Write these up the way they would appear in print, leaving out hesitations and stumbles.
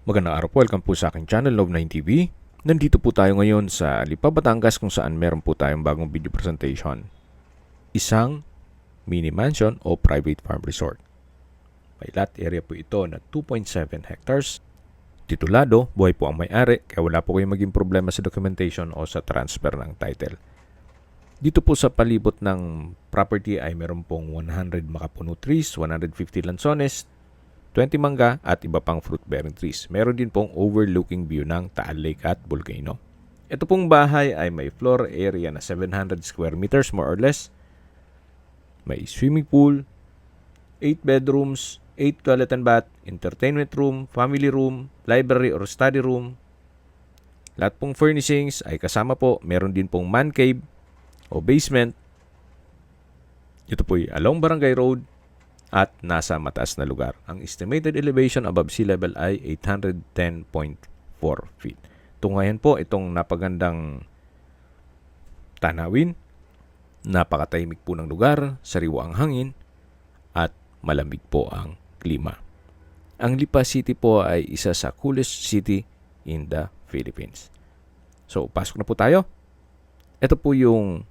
Magandang araw po, welcome po sa aking channel, Love9 TV. Nandito po tayo ngayon sa Lipa, Batangas kung saan meron po tayong bagong video presentation. Isang mini mansion o private farm resort. May lot area po ito na 2.7 hectares. Titulado, buhay po ang may-ari kaya wala po kayong maging problema sa documentation o sa transfer ng title. Dito po sa palibot ng property ay meron pong 100 makapuno trees, 150 lansones, 20 mangga at iba pang fruit-bearing trees. Meron din pong overlooking view ng Taal Lake at Volcano. Ito pong bahay ay may floor area na 700 square meters more or less. May swimming pool, 8 bedrooms, 8 toilet and bath, entertainment room, family room, library or study room. Lahat pong furnishings ay kasama po. Meron din pong man cave o basement. Ito po ay along Barangay Road at nasa mataas na lugar. Ang estimated elevation above sea level ay 810.4 feet. Tungayan po itong napagandang tanawin. Napakatahimik po ng lugar, sariwa ang hangin, at malamig po ang klima. Ang Lipa City po ay isa sa coolest city in the Philippines. So, pasok na po tayo. Ito po yung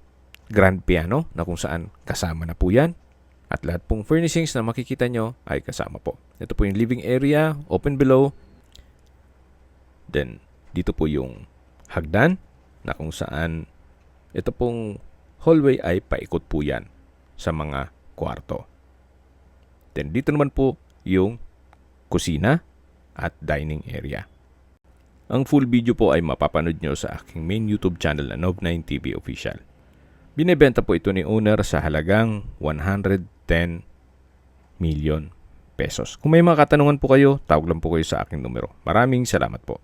grand piano na kung saan kasama na po yan. At lahat pong furnishings na makikita nyo ay kasama po. Ito po yung living area, open below. Then, dito po yung hagdan na kung saan ito pong hallway ay paikot po yan sa mga kwarto. Then, dito naman po yung kusina at dining area. Ang full video po ay mapapanood nyo sa aking main YouTube channel na Love9 TV Official. Binebenta po ito ni owner sa halagang 110 million pesos. Kung may mga katanungan po kayo, tawag lang po kayo sa aking numero. Maraming salamat po.